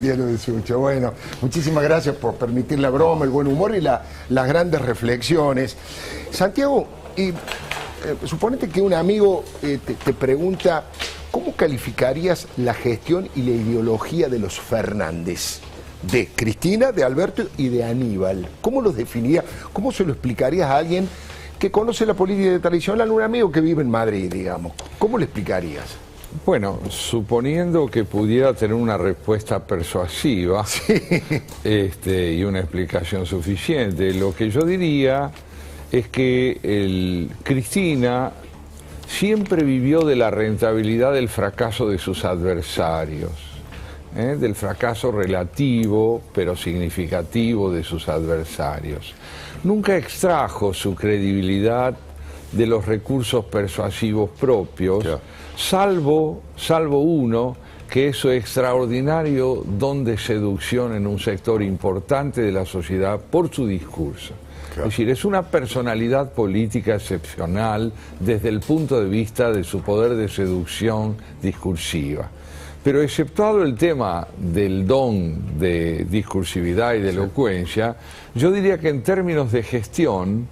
Diario de Sucho. Bueno, muchísimas gracias por permitir la broma, el buen humor y las grandes reflexiones. Santiago, suponete que un amigo te pregunta, ¿cómo calificarías la gestión y la ideología de los Fernández? De Cristina, de Alberto y de Aníbal. ¿Cómo los definirías? ¿Cómo se lo explicarías a alguien que conoce la política tradicional, a un amigo que vive en Madrid, digamos? ¿Cómo le explicarías? Bueno, suponiendo que pudiera tener una respuesta persuasiva, sí, y una explicación suficiente, lo que yo diría es que Cristina siempre vivió de la rentabilidad del fracaso de sus adversarios, del fracaso relativo pero significativo de sus adversarios. Nunca extrajo su credibilidad de los recursos persuasivos propios, salvo uno, que es su extraordinario don de seducción en un sector importante de la sociedad por su discurso. Es decir, es una personalidad política excepcional desde el punto de vista de su poder de seducción discursiva. Pero exceptuado el tema del don de discursividad y de elocuencia, yo diría que en términos de gestión,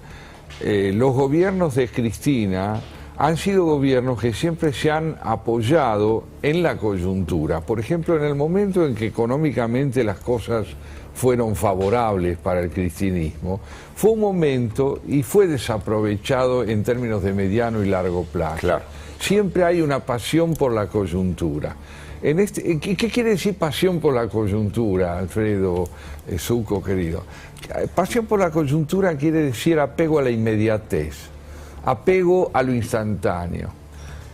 los gobiernos de Cristina han sido gobiernos que siempre se han apoyado en la coyuntura. Por ejemplo, en el momento en que económicamente las cosas fueron favorables para el cristinismo, fue un momento y fue desaprovechado en términos de mediano y largo plazo. Claro. Siempre hay una pasión por la coyuntura. ¿Qué quiere decir pasión por la coyuntura, Alfredo Zucco, querido? Pasión por la coyuntura quiere decir apego a la inmediatez, apego a lo instantáneo.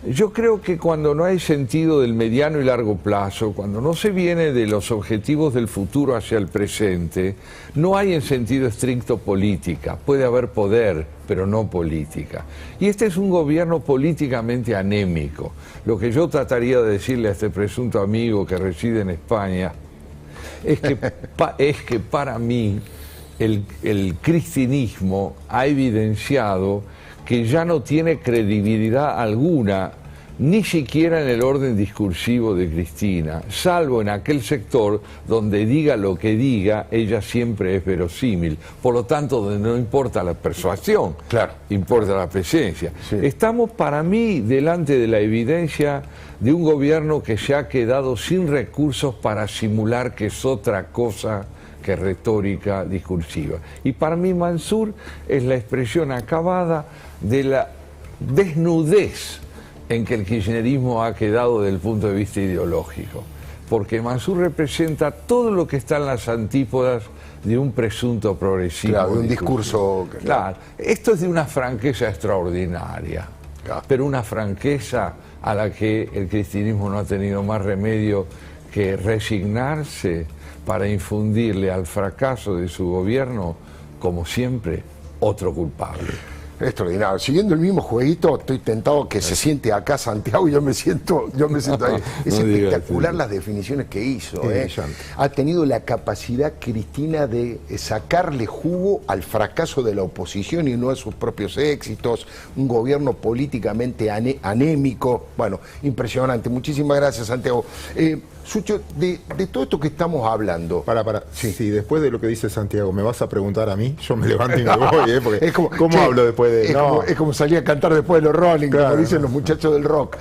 Yo creo que cuando no hay sentido del mediano y largo plazo, cuando no se viene de los objetivos del futuro hacia el presente, no hay en sentido estricto política. Puede haber poder, pero no política. Y este es un gobierno políticamente anémico. Lo que yo trataría de decirle a este presunto amigo que reside en España es que para mí el cristinismo ha evidenciado que ya no tiene credibilidad alguna, ni siquiera en el orden discursivo de Cristina, salvo en aquel sector donde diga lo que diga, ella siempre es verosímil. Por lo tanto, donde no importa la persuasión, claro, importa la presencia. Sí. Estamos, para mí, delante de la evidencia de un gobierno que se ha quedado sin recursos para simular que es otra cosa que retórica discursiva. Y para mí Mansur es la expresión acabada de la desnudez en que el kirchnerismo ha quedado desde el punto de vista ideológico. Porque Mansur representa todo lo que está en las antípodas de un presunto progresismo. Claro, de un discurso. Claro, esto es de una franqueza extraordinaria, pero una franqueza a la que el cristianismo no ha tenido más remedio que resignarse para infundirle al fracaso de su gobierno, como siempre, otro culpable. Extraordinario. Siguiendo el mismo jueguito, estoy tentado que se siente acá Santiago y yo me siento ahí. Es espectacular las definiciones que hizo. Ha tenido la capacidad, Cristina, de sacarle jugo al fracaso de la oposición y no a sus propios éxitos. Un gobierno políticamente anémico. Bueno, impresionante. Muchísimas gracias, Santiago. Sucho, de todo esto que estamos hablando... Sí, después de lo que dice Santiago, ¿me vas a preguntar a mí? Yo me levanto y me voy, porque ¿cómo hablo después de...? Es como salir a cantar después de los Rolling, claro, como dicen los muchachos del rock.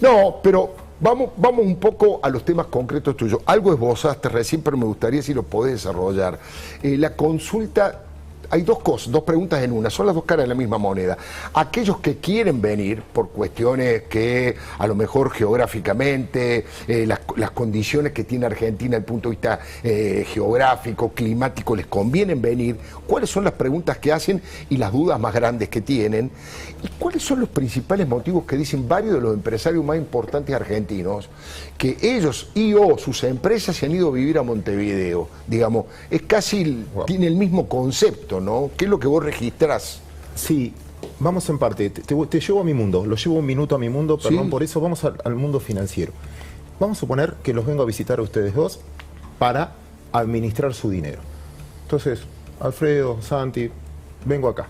No, pero vamos un poco a los temas concretos tuyos. Algo esbozaste recién, pero me gustaría si lo podés desarrollar. La consulta... Hay dos cosas, dos preguntas en una, son las dos caras de la misma moneda. Aquellos que quieren venir por cuestiones que a lo mejor geográficamente, las condiciones que tiene Argentina desde el punto de vista geográfico, climático, les convienen venir, ¿cuáles son las preguntas que hacen y las dudas más grandes que tienen? ¿Y cuáles son los principales motivos que dicen varios de los empresarios más importantes argentinos que ellos o sus empresas se han ido a vivir a Montevideo? Digamos, es casi, tiene el mismo concepto, ¿no? ¿Qué es lo que vos registrás? Sí, vamos en parte. Te llevo a mi mundo, lo llevo un minuto a mi mundo, perdón, ¿sí? Por eso vamos al mundo financiero. Vamos a suponer que los vengo a visitar a ustedes dos para administrar su dinero. Entonces, Alfredo, Santi, vengo acá.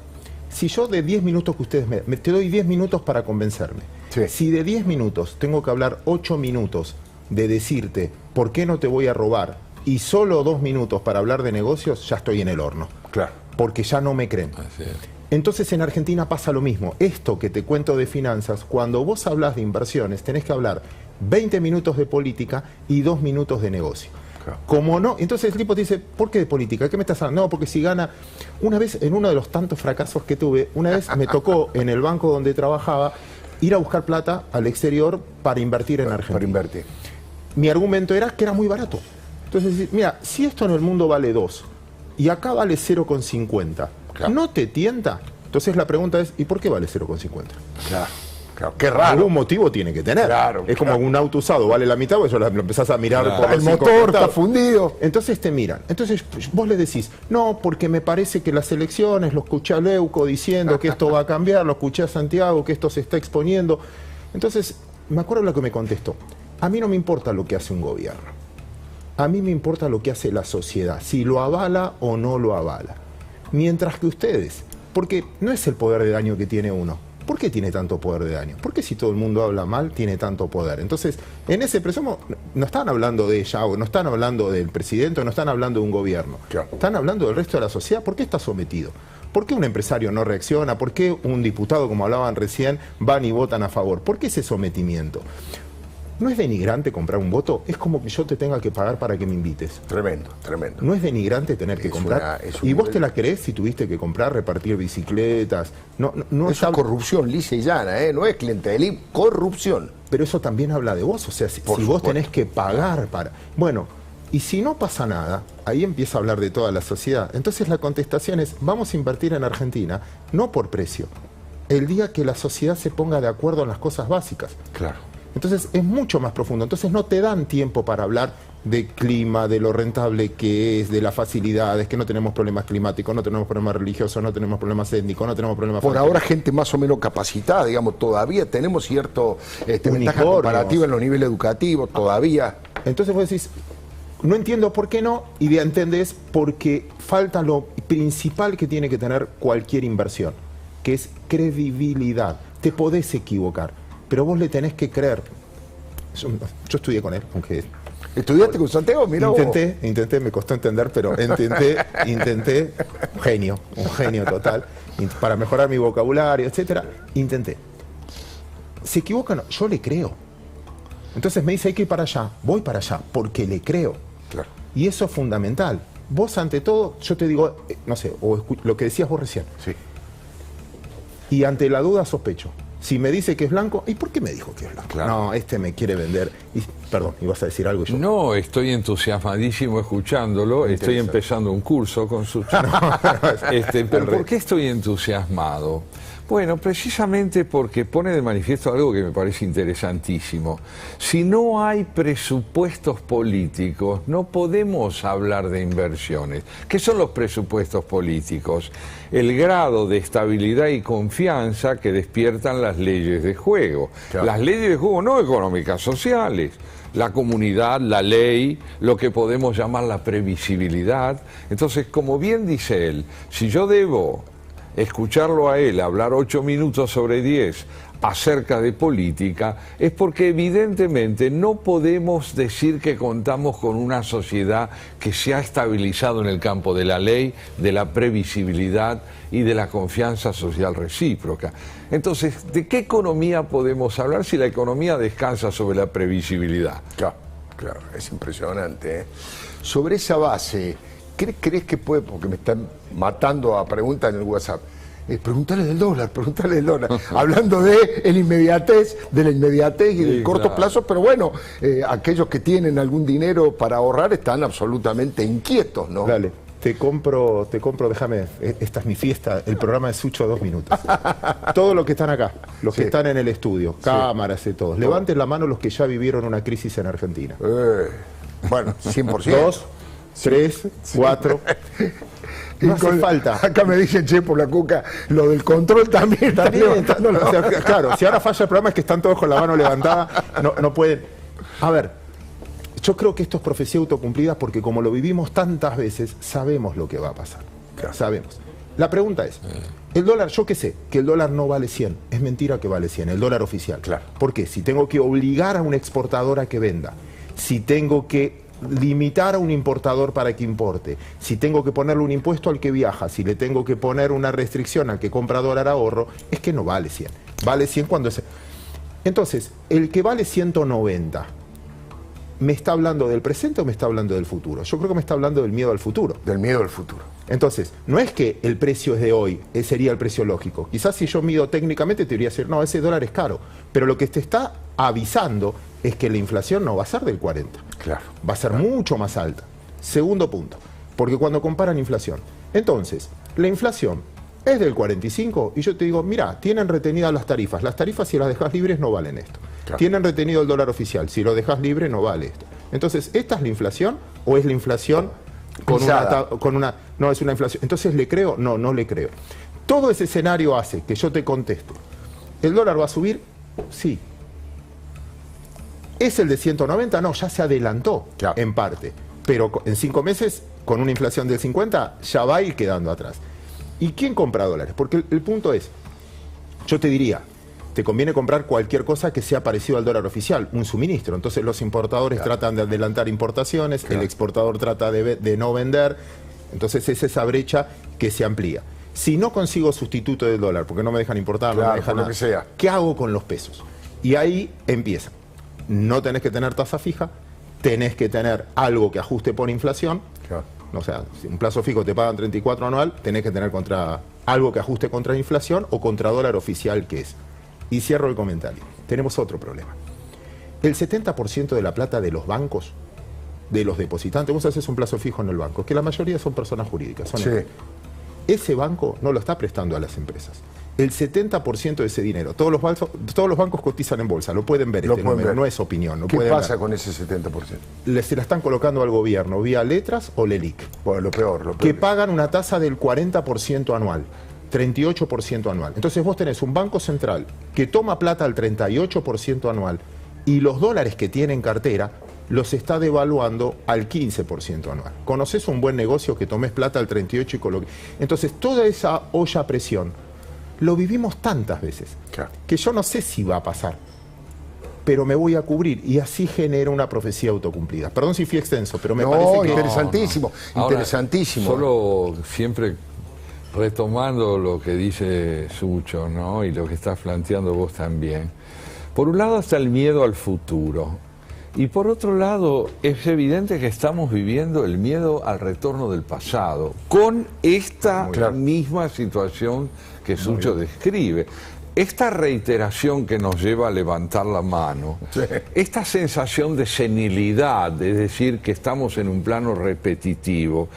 Si yo de 10 minutos que ustedes te doy 10 minutos para convencerme. Sí. Si de 10 minutos tengo que hablar 8 minutos de decirte ¿por qué no te voy a robar? Y solo 2 minutos para hablar de negocios, ya estoy en el horno. Claro. Porque ya no me creen. Así es. Entonces en Argentina pasa lo mismo. Esto que te cuento de finanzas, cuando vos hablas de inversiones, tenés que hablar 20 minutos de política y 2 minutos de negocio. Claro. Como no, entonces el tipo te dice, ¿por qué de política? ¿Qué me estás hablando? No, porque si gana... Una vez, en uno de los tantos fracasos que tuve, una vez me tocó en el banco donde trabajaba ir a buscar plata al exterior para invertir en Argentina. Para invertir. Mi argumento era que era muy barato. Entonces, mira, si esto en el mundo vale 2 y acá vale 0,50, claro, ¿no te tienta? Entonces la pregunta es, ¿y por qué vale 0,50? Claro. Claro, qué raro. Algún motivo tiene que tener. Claro, es como un auto usado, vale la mitad, pues lo empezás a mirar Claro. por El los 5 motor está costados. fundido. Entonces te miran. Entonces vos le decís, no, porque me parece que las elecciones, lo escuché a Leuco diciendo que esto va a cambiar, lo escuché a Santiago, que esto se está exponiendo. Entonces, me acuerdo lo que me contestó. A mí no me importa lo que hace un gobierno. A mí me importa lo que hace la sociedad, si lo avala o no lo avala. Mientras que ustedes, porque no es el poder de daño que tiene uno. ¿Por qué tiene tanto poder de daño? ¿Por qué si todo el mundo habla mal tiene tanto poder? Entonces, en ese presumo, no están hablando de ella, o no están hablando del presidente, o no están hablando de un gobierno. Claro. Están hablando del resto de la sociedad. ¿Por qué está sometido? ¿Por qué un empresario no reacciona? ¿Por qué un diputado, como hablaban recién, van y votan a favor? ¿Por qué ese sometimiento? ¿No es denigrante comprar un voto? Es como que yo te tenga que pagar para que me invites. Tremendo, tremendo. ¿No es denigrante tener que Es comprar? una- es un ¿Y vos nivel- te la creés si tuviste que comprar, repartir bicicletas? No Eso es corrupción lisa y llana, ¿eh? No es clientelismo, corrupción. Pero eso también habla de vos. O sea, si Por vos supuesto. tenés que pagar para... Bueno, y si no pasa nada, ahí empieza a hablar de toda la sociedad. Entonces la contestación es, vamos a invertir en Argentina, no por precio. El día que la sociedad se ponga de acuerdo en las cosas básicas. Claro. Entonces es mucho más profundo. Entonces no te dan tiempo para hablar de clima, de lo rentable que es, de las facilidades, que no tenemos problemas climáticos, no tenemos problemas religiosos, no tenemos problemas étnicos, no tenemos problemas... Por ahora gente más o menos capacitada, digamos, todavía tenemos cierto ventaja Unicornios. comparativa en los niveles educativos, todavía. Entonces vos decís, no entiendo por qué no, y ya entendés porque falta lo principal que tiene que tener cualquier inversión, que es credibilidad. Te podés equivocar, pero vos le tenés que creer. Yo estudié con él, aunque... ¿Estudiaste con Santiago? Mirá vos. Intenté, me costó entender, pero intenté, un genio total, para mejorar mi vocabulario, etcétera, intenté. Se equivocan, yo le creo. Entonces me dice, hay que ir para allá, voy para allá, porque le creo. Claro. Y eso es fundamental. Vos ante todo, yo te digo, no sé, lo que decías vos recién, Sí. y ante la duda sospecho. Si me dice que es blanco, ¿y por qué me dijo que es blanco? Claro. No, este me quiere vender. Perdón, ibas a decir algo y yo... No, estoy entusiasmadísimo escuchándolo. Estoy Interesante. empezando un curso con su... pero ¿por qué estoy entusiasmado? Bueno, precisamente porque pone de manifiesto algo que me parece interesantísimo. Si no hay presupuestos políticos, no podemos hablar de inversiones. ¿Qué son los presupuestos políticos? El grado de estabilidad y confianza que despiertan las leyes de juego. Claro. Las leyes de juego no económicas, sociales. La comunidad, la ley, lo que podemos llamar la previsibilidad. Entonces, como bien dice él, si yo debo escucharlo a él hablar 8 minutos sobre 10 acerca de política, es porque evidentemente no podemos decir que contamos con una sociedad que se ha estabilizado en el campo de la ley, de la previsibilidad y de la confianza social recíproca. Entonces, ¿de qué economía podemos hablar si la economía descansa sobre la previsibilidad? Claro, claro, es impresionante, ¿eh? Sobre esa base, ¿crees que puede, porque me están matando a preguntas en el WhatsApp, preguntale del dólar, hablando de la inmediatez y del Sí, corto claro. plazo, pero bueno, aquellos que tienen algún dinero para ahorrar están absolutamente inquietos, ¿no? Dale, te compro, déjame, esta es mi fiesta, el programa de Sucho 2 minutos. Todos los que están acá, los que Sí. están en el estudio, cámaras y todos, levanten la mano los que ya vivieron una crisis en Argentina. Bueno, 100%. 2, 3, 4. No hace falta. Acá me dicen, che, por la cuca, lo del control también está levantándolo. O sea, claro, si ahora falla el programa es que están todos con la mano levantada, no pueden. A ver, yo creo que esto es profecía autocumplida porque como lo vivimos tantas veces, sabemos lo que va a pasar. Claro. Sabemos. La pregunta es, el dólar, yo qué sé, que el dólar no vale 100. Es mentira que vale 100, el dólar oficial. Claro. ¿Por qué? Si tengo que obligar a un exportador a que venda si tengo que limitar a un importador para que importe, si tengo que ponerle un impuesto al que viaja, si le tengo que poner una restricción al que compra dólar ahorro, es que no vale 100. Vale 100 cuando es... Entonces, el que vale 190, ¿me está hablando del presente o me está hablando del futuro? Yo creo que me está hablando del miedo al futuro. Del miedo al futuro. Entonces, no es que el precio es de hoy, ese sería el precio lógico. Quizás si yo mido técnicamente te diría decir, no, ese dólar es caro. Pero lo que te está avisando es que la inflación no va a ser del 40. Claro. Va a ser mucho más alta. Segundo punto, porque cuando comparan inflación. Entonces, la inflación es del 45 y yo te digo, mira, tienen retenidas las tarifas. Las tarifas si las dejas libres no valen esto. Claro. Tienen retenido el dólar oficial. Si lo dejas libre no vale esto. Entonces, ¿esta es la inflación o es la inflación con una... No, es una inflación. Entonces, ¿le creo? No, no le creo. Todo ese escenario hace que yo te conteste. ¿El dólar va a subir? Sí. ¿Es el de 190? No, ya se adelantó, claro, en parte. Pero en 5 meses, con una inflación del 50, ya va a ir quedando atrás. ¿Y quién compra dólares? Porque el punto es, yo te diría, te conviene comprar cualquier cosa que sea parecido al dólar oficial, un suministro. Entonces los importadores, claro, tratan de adelantar importaciones, claro, el exportador trata de no vender. Entonces es esa brecha que se amplía. Si no consigo sustituto del dólar, porque no me dejan importar, claro, no me dejan nada, sea, ¿qué hago con los pesos? Y ahí empieza. No tenés que tener tasa fija, tenés que tener algo que ajuste por inflación. Claro. O sea, si un plazo fijo te pagan 34 anual, tenés que tener algo que ajuste contra inflación o contra dólar oficial, que es. Y cierro el comentario. Tenemos otro problema. El 70% de la plata de los bancos, de los depositantes, vos haces un plazo fijo en el banco, que la mayoría son personas jurídicas. Son sí. Ese banco no lo está prestando a las empresas. El 70% de ese dinero, todos los bancos cotizan en bolsa, lo pueden ver, número, no es opinión. ¿Qué pasa con ese 70%? Se la están colocando al gobierno vía letras o LELIQ. Bueno, lo peor. Que pagan una tasa del 40% anual, 38% anual. Entonces vos tenés un banco central que toma plata al 38% anual y los dólares que tiene en cartera los está devaluando al 15% anual. ¿Conocés un buen negocio que tomes plata al 38% y coloques? Entonces toda esa olla a presión lo vivimos tantas veces, claro, que yo no sé si va a pasar, pero me voy a cubrir y así genera una profecía autocumplida. Perdón si fui extenso, pero me parece que... Interesantísimo, interesantísimo. Ahora, solo siempre retomando lo que dice Sucho, ¿no? Y lo que estás planteando vos también. Por un lado está el miedo al futuro. Y por otro lado, es evidente que estamos viviendo el miedo al retorno del pasado, con esta misma situación que Sucho describe. Esta reiteración que nos lleva a levantar la mano, sí, esta sensación de senilidad, es decir, que estamos en un plano repetitivo,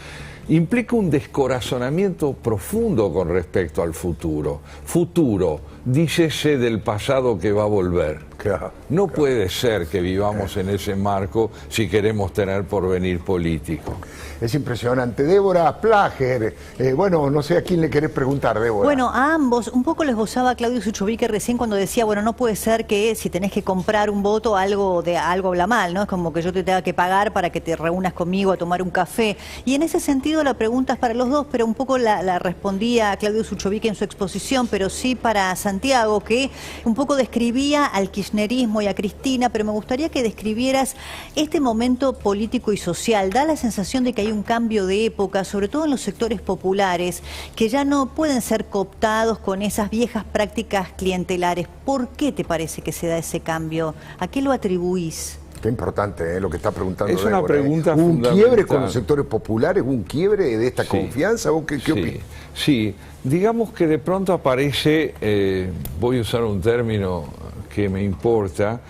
implica un descorazonamiento profundo con respecto al futuro. Futuro, dícese del pasado que va a volver. Claro, no puede ser que vivamos en ese marco si queremos tener porvenir político. Es impresionante. Débora Plager, bueno, no sé a quién le querés preguntar, Débora. Bueno, a ambos. Un poco les gozaba Claudio Suchovique recién cuando decía, bueno, no puede ser que si tenés que comprar un voto, algo habla mal, ¿no? Es como que yo te tenga que pagar para que te reúnas conmigo a tomar un café. Y en ese sentido la pregunta es para los dos, pero un poco la respondía Claudio Suchovique en su exposición, pero sí para Santiago, que un poco describía al kirchnerismo y a Cristina, pero me gustaría que describieras este momento político y social. Da la sensación de que hay un cambio de época, sobre todo en los sectores populares, que ya no pueden ser cooptados con esas viejas prácticas clientelares. ¿Por qué te parece que se da ese cambio? ¿A qué lo atribuís? Qué importante lo que está preguntando Es una pregunta ¿Un fundamental. quiebre con los sectores populares? ¿Un quiebre de esta confianza? ¿Vos qué opinas? Sí, digamos que de pronto aparece, voy a usar un término que me importa,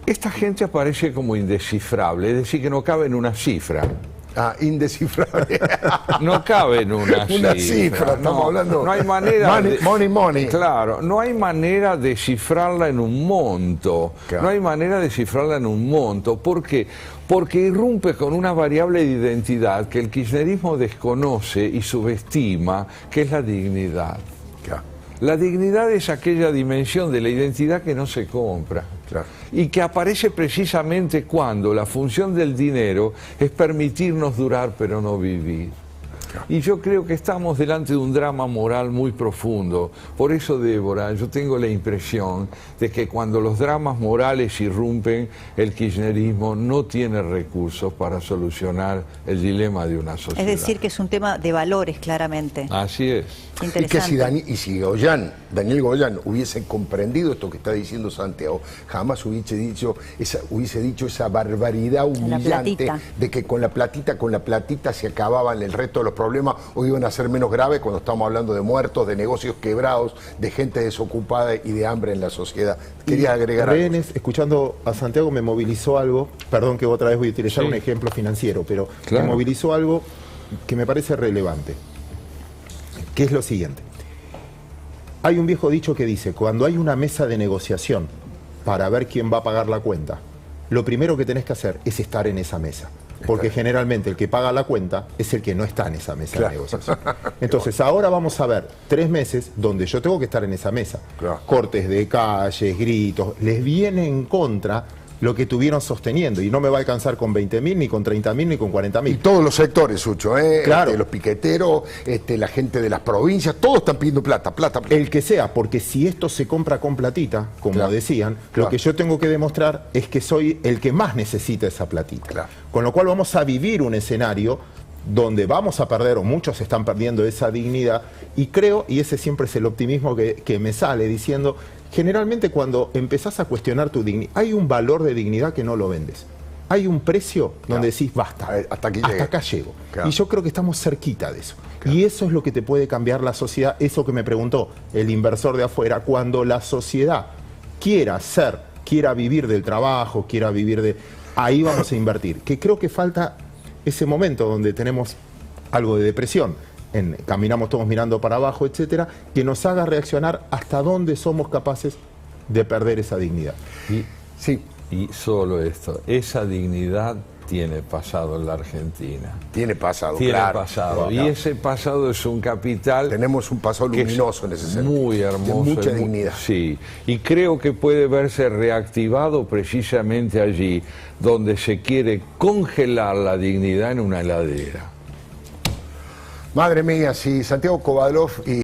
esta gente aparece como indescifrable, es decir, que no cabe en una cifra. Ah, indescifrable. No cabe en una cifra. Estamos hablando. No hay manera. Money. Claro, no hay manera de cifrarla en un monto. Claro. No hay manera de cifrarla en un monto. ¿Por qué? Porque irrumpe con una variable de identidad que el kirchnerismo desconoce y subestima, que es la dignidad. Claro. La dignidad es aquella dimensión de la identidad que no se compra. Claro. Y que aparece precisamente cuando la función del dinero es permitirnos durar pero no vivir. Y yo creo que estamos delante de un drama moral muy profundo. Por eso, Débora, yo tengo la impresión de que cuando los dramas morales irrumpen, el kirchnerismo no tiene recursos para solucionar el dilema de una sociedad. Es decir, que es un tema de valores, claramente. Así es. Y que si Daniel Goyán hubiese comprendido esto que está diciendo Santiago, jamás hubiese dicho esa barbaridad humillante de que con la platita se acababan el resto de los problemas o iban a ser menos graves cuando estamos hablando de muertos, de negocios quebrados, de gente desocupada y de hambre en la sociedad. Quería agregar algo. Escuchando a Santiago me movilizó algo, perdón que otra vez voy a utilizar un ejemplo financiero, pero me movilizó algo que me parece relevante, que es lo siguiente. Hay un viejo dicho que dice, cuando hay una mesa de negociación para ver quién va a pagar la cuenta, lo primero que tenés que hacer es estar en esa mesa. Porque generalmente el que paga la cuenta es el que no está en esa mesa de negociación. Entonces ahora vamos a ver 3 meses donde yo tengo que estar en esa mesa. Cortes de calles, gritos, les viene en contra lo que tuvieron sosteniendo y no me va a alcanzar con 20.000, ni con 30.000, ni con 40.000. Y todos los sectores, Sucho, claro. Los piqueteros, la gente de las provincias, todos están pidiendo plata. El que sea, porque si esto se compra con platita, como decían, lo que yo tengo que demostrar es que soy el que más necesita esa platita. Con lo cual vamos a vivir un escenario donde vamos a perder, o muchos están perdiendo esa dignidad, y creo, y ese siempre es el optimismo que me sale diciendo, generalmente cuando empezás a cuestionar tu dignidad, hay un valor de dignidad que no lo vendes. Hay un precio donde decís, basta, hasta acá llego. Y yo creo que estamos cerquita de eso. Y eso es lo que te puede cambiar la sociedad, eso que me preguntó el inversor de afuera, cuando la sociedad quiera vivir del trabajo, quiera vivir de... Ahí vamos a invertir, que creo que falta ese momento donde tenemos algo de depresión, caminamos todos mirando para abajo, etcétera, que nos haga reaccionar hasta dónde somos capaces de perder esa dignidad. Y solo esto, esa dignidad tiene pasado en la Argentina. Tiene pasado, tiene pasado. Y ese pasado es un capital. Tenemos un pasado luminoso en ese sentido. Muy hermoso. De mucha dignidad. Sí. Y creo que puede verse reactivado precisamente allí, donde se quiere congelar la dignidad en una heladera. Madre mía, si Santiago Kovadlov y